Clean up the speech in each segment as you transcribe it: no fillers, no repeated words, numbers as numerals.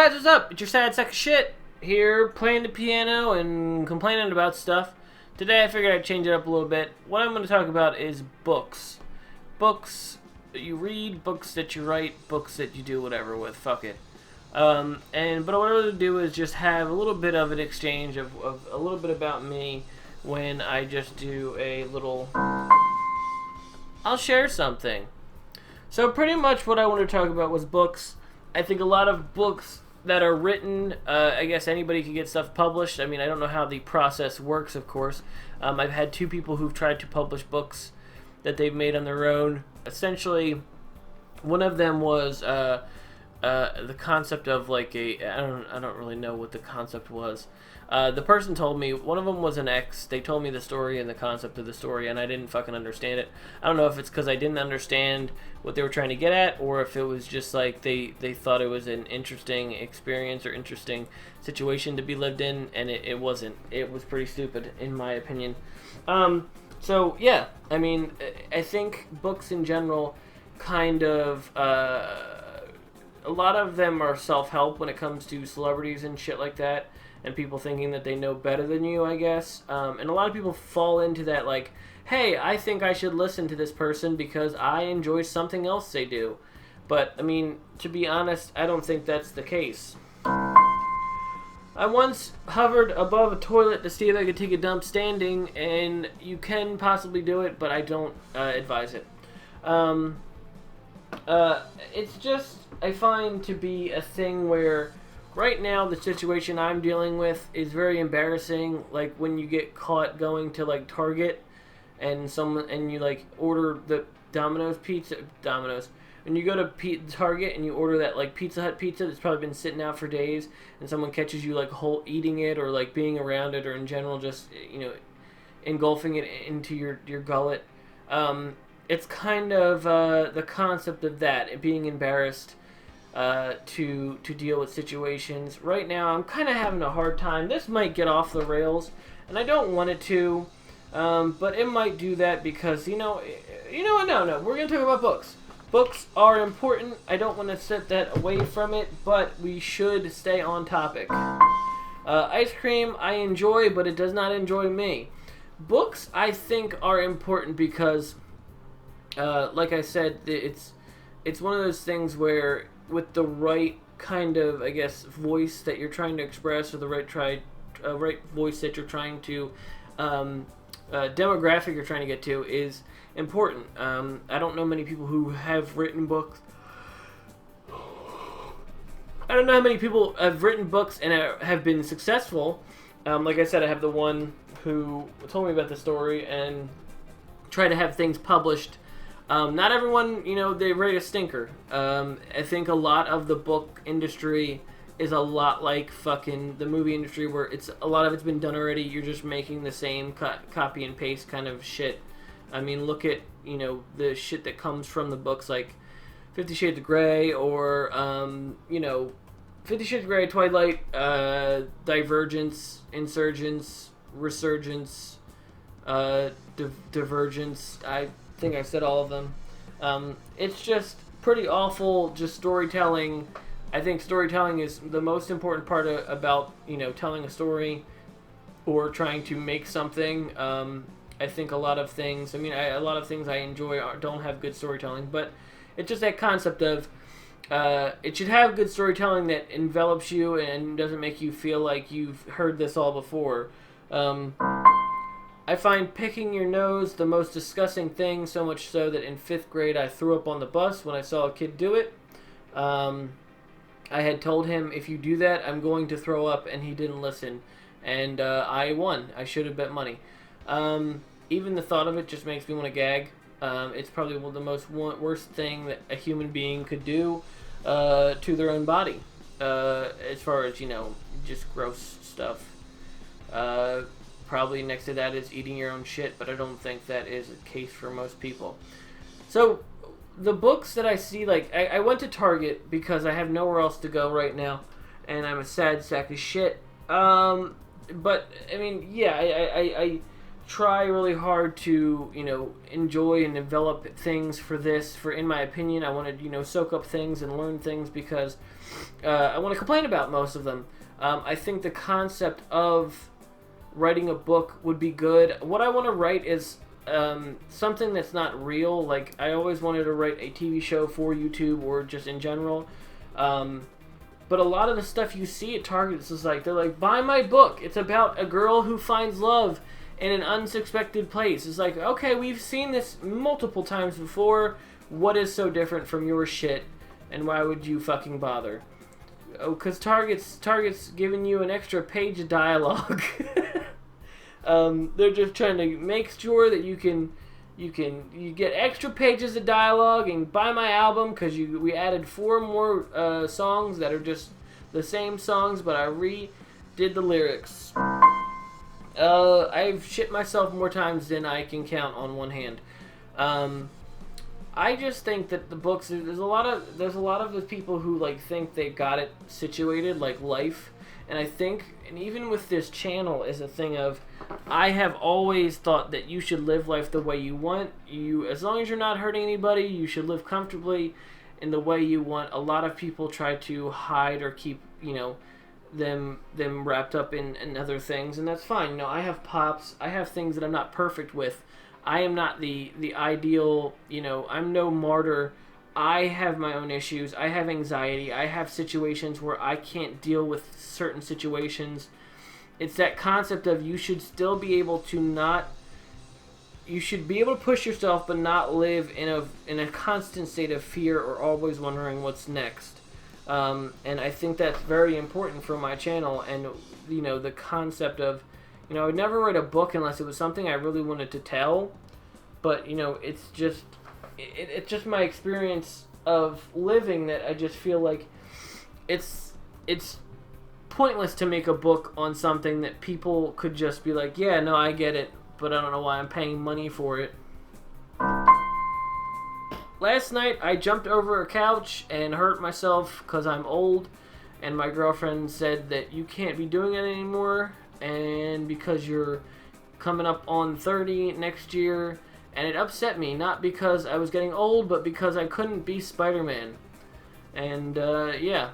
guys, what's up? It's your sad sack of shit here playing the piano and complaining about stuff. Today I figured I'd change it up a little bit. What I'm going to talk about is books. Books that you read, books that you write, books that you do whatever with. Fuck it. But what I want to do is just have a little bit of an exchange of a little bit about me when I just do a little... I'll share something. So pretty much what I want to talk about was books. I think a lot of books that are written, I guess anybody can get stuff published. I mean, I don't know how the process works, of course. I've had two people who've tried to publish books that they've made on their own. Essentially, one of them was the concept of like I don't really know what the concept was. The person told me, one of them was an ex. They told me the story and the concept of the story, and I didn't fucking understand it. I don't know if it's because I didn't understand what they were trying to get at, or if it was just like they thought it was an interesting experience or interesting situation to be lived in, and it wasn't. It was pretty stupid, in my opinion. So, yeah, I mean, I think books in general kind of... a lot of them are self-help when it comes to celebrities and shit like that, and people thinking that they know better than you, I guess. And a lot of people fall into that, like, hey, I think I should listen to this person because I enjoy something else they do. But, I mean, to be honest, I don't think that's the case. I once hovered above a toilet to see if I could take a dump standing, and you can possibly do it, but I don't advise it. It's just, I find to be a thing where right now the situation I'm dealing with is very embarrassing. Like when you get caught going to like Target and you like order the Domino's pizza, when you go to Target and you order that like Pizza Hut pizza that's probably been sitting out for days, and someone catches you like eating it or like being around it, or in general just, you know, engulfing it into your gullet. It's kind of the concept of that, it being embarrassed to deal with situations. Right now, I'm kind of having a hard time. This might get off the rails, and I don't want it to, but it might do that because, you know what? No, we're going to talk about books. Books are important. I don't want to set that away from it, but we should stay on topic. Ice cream, I enjoy, but it does not enjoy me. Books, I think, are important because... like I said, it's one of those things where with the right kind of, I guess, voice that you're trying to express, or the right voice that you're trying to, demographic you're trying to get to is important. I don't know many people who have written books. I don't know how many people have written books and have been successful. Like I said, I have the one who told me about the story and tried to have things published. Not everyone, they rate a stinker. I think a lot of the book industry is a lot like fucking the movie industry, where a lot of it's been done already. You're just making the same copy and paste kind of shit. I mean, look at, the shit that comes from the books like 50 Shades of Grey, or, 50 Shades of Grey, Twilight, Divergence, Insurgence, Resurgence, Divergence. I think I've said all of them. It's just pretty awful, just storytelling. I think storytelling is the most important part about, telling a story or trying to make something. I think a lot of things I enjoy don't have good storytelling, but it's just that concept of it should have good storytelling that envelops you and doesn't make you feel like you've heard this all before. I find picking your nose the most disgusting thing, so much so that in 5th grade I threw up on the bus when I saw a kid do it. I had told him, if you do that, I'm going to throw up, and he didn't listen. And I won. I should have bet money. Even the thought of it just makes me want to gag. It's probably one of the most worst thing that a human being could do to their own body. As far as, just gross stuff. Probably next to that is eating your own shit, but I don't think that is the case for most people. So, the books that I see, like, I went to Target because I have nowhere else to go right now, and I'm a sad sack of shit. But, I mean, yeah, try really hard to, enjoy and develop things for this. In my opinion, I want to, soak up things and learn things because I want to complain about most of them. I think the concept of writing a book would be good. What I want to write is something that's not real. Like, I always wanted to write a TV show for YouTube or just in general. But a lot of the stuff you see at Target is like, they're like, buy my book. It's about a girl who finds love in an unsuspected place. It's like, okay, we've seen this multiple times before. What is so different from your shit? And why would you fucking bother? Oh, because Target's giving you an extra page of dialogue. They're just trying to make sure that you get extra pages of dialogue and buy my album because we added 4 more songs that are just the same songs, but I redid the lyrics. I've shit myself more times than I can count on one hand. I just think that the books, there's a lot of the people who like think they got it situated like life, and I think, and even with this channel is a thing of, I have always thought that you should live life the way you want. As long as you're not hurting anybody, you should live comfortably in the way you want. A lot of people try to hide or keep, them wrapped up in other things, and that's fine. I have pops. I have things that I'm not perfect with. I am not the ideal, I'm no martyr. I have my own issues. I have anxiety. I have situations where I can't deal with certain situations. It's that concept of you should still be able to you should be able to push yourself but not live in a constant state of fear or always wondering what's next. And I think that's very important for my channel, and the concept of, I would never write a book unless it was something I really wanted to tell, but it's just my experience of living that I just feel like it's pointless to make a book on something that people could just be like, yeah, no, I get it, but I don't know why I'm paying money for it. Last night I jumped over a couch and hurt myself because I'm old, and my girlfriend said that you can't be doing it anymore, and because you're coming up on 30 next year, and it upset me, not because I was getting old, but because I couldn't be Spider-Man. And yeah.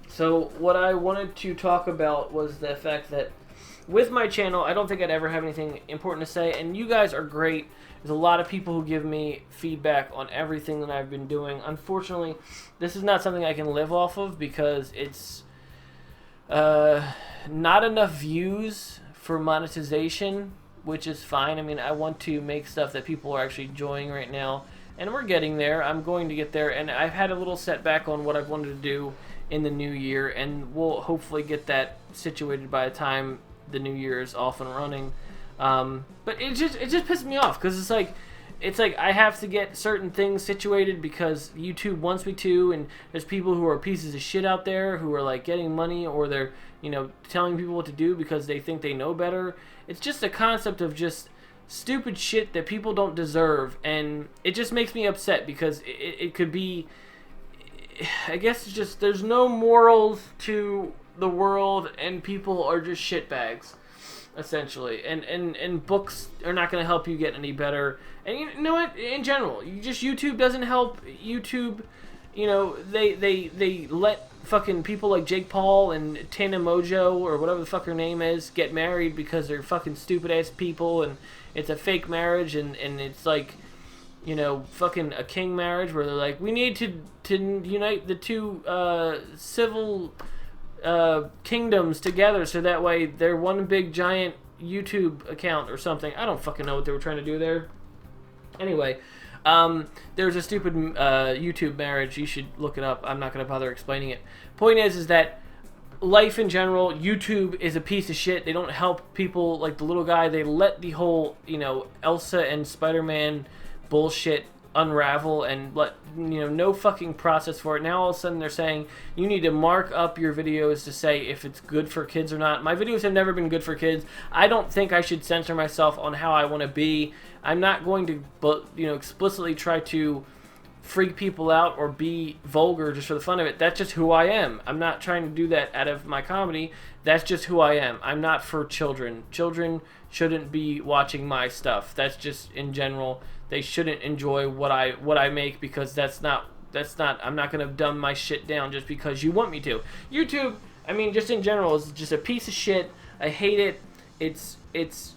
So what I wanted to talk about was the fact that with my channel, I don't think I'd ever have anything important to say, and you guys are great. There's a lot of people who give me feedback on everything that I've been doing. Unfortunately, this is not something I can live off of because it's not enough views for monetization, which is fine. I mean, I want to make stuff that people are actually enjoying right now, and we're getting there. I'm going to get there, and I've had a little setback on what I've wanted to do in the new year, and we'll hopefully get that situated by the time the new year is off and running. But it just pisses me off because it's like I have to get certain things situated because YouTube wants me to, and there's people who are pieces of shit out there who are like getting money, or they're telling people what to do because they think they know better. It's just a concept of just stupid shit that people don't deserve, and it just makes me upset because it could be, I guess it's just, there's no morals to the world, and people are just shitbags, essentially. And books are not going to help you get any better. And you know what? In general, YouTube doesn't help. YouTube, they let fucking people like Jake Paul and Tana Mojo, or whatever the fuck her name is, get married because they're fucking stupid ass people, and it's a fake marriage, and it's like, fucking a king marriage where they're like, we need to unite the two civil kingdoms together so that way they're one big giant YouTube account or something. I don't fucking know what they were trying to do there. Anyway, there's a stupid YouTube marriage. You should look it up. I'm not going to bother explaining it. Point is that life in general, YouTube is a piece of shit. They don't help people like the little guy. They let the whole, Elsa and Spider-Man bullshit unravel and let no fucking process for it. Now all of a sudden they're saying you need to mark up your videos to say if it's good for kids or not. My videos have never been good for kids. I don't think I should censor myself on how I want to be. I'm not going to explicitly try to freak people out or be vulgar just for the fun of it. That's just who I am. I'm not trying to do that out of my comedy. That's just who I am. I'm not for children. Children shouldn't be watching my stuff. That's just in general. They shouldn't enjoy what I make, because that's not I'm not going to dumb my shit down just because you want me to. YouTube, I mean, just in general, is just a piece of shit. I hate it. It's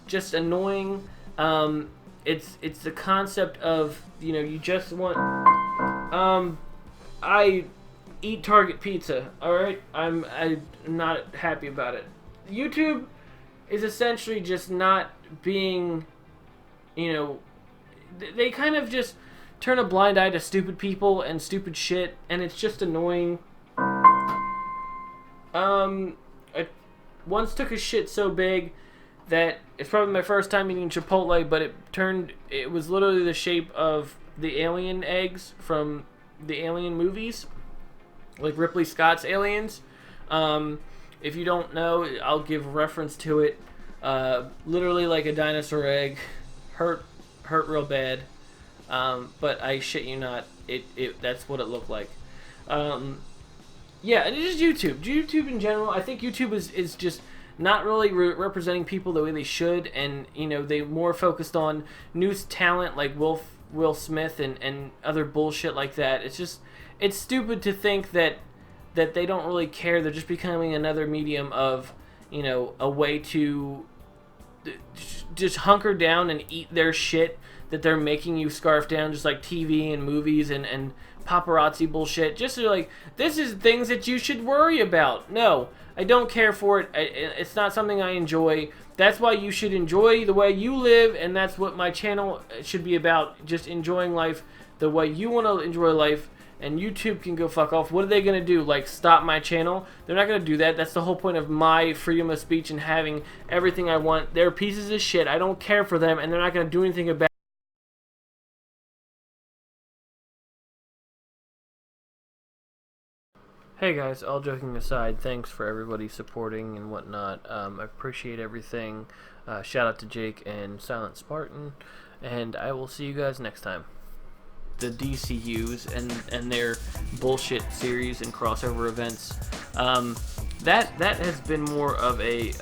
just annoying. It's the concept of, you know, you just want. I eat Target pizza. All right, I'm not happy about it. YouTube is essentially just not being, you know, they kind of just turn a blind eye to stupid people and stupid shit, and it's just annoying. I once took a shit so big that it's probably my first time eating Chipotle, but it was literally the shape of the alien eggs from the Alien movies, like Ripley Scott's Aliens. If you don't know, I'll give reference to it. Literally like a dinosaur egg, hurt real bad. But I shit you not, that's what it looked like. Yeah, and it's just YouTube. YouTube in general, I think YouTube is just not really representing people the way they should, and, you know, they more focused on news talent like Will Smith and other bullshit like that. It's stupid to think that they don't really care. They're just becoming another medium of, you know, a way to just hunker down and eat their shit that they're making you scarf down, just like TV and movies and paparazzi bullshit. Just like, this is things that you should worry about. No, I don't care for it. It's not something I enjoy. That's why you should enjoy the way you live, and that's what my channel should be about. Just enjoying life the way you want to enjoy life. And YouTube can go fuck off. What are they going to do? Like, stop my channel? They're not going to do that. That's the whole point of my freedom of speech and having everything I want. They're pieces of shit. I don't care for them, and they're not going to do anything about it. Hey guys, all joking aside, thanks for everybody supporting and whatnot. I appreciate everything. Shout out to Jake and Silent Spartan, and I will see you guys next time. The DCUs and their bullshit series and crossover events, that has been more of a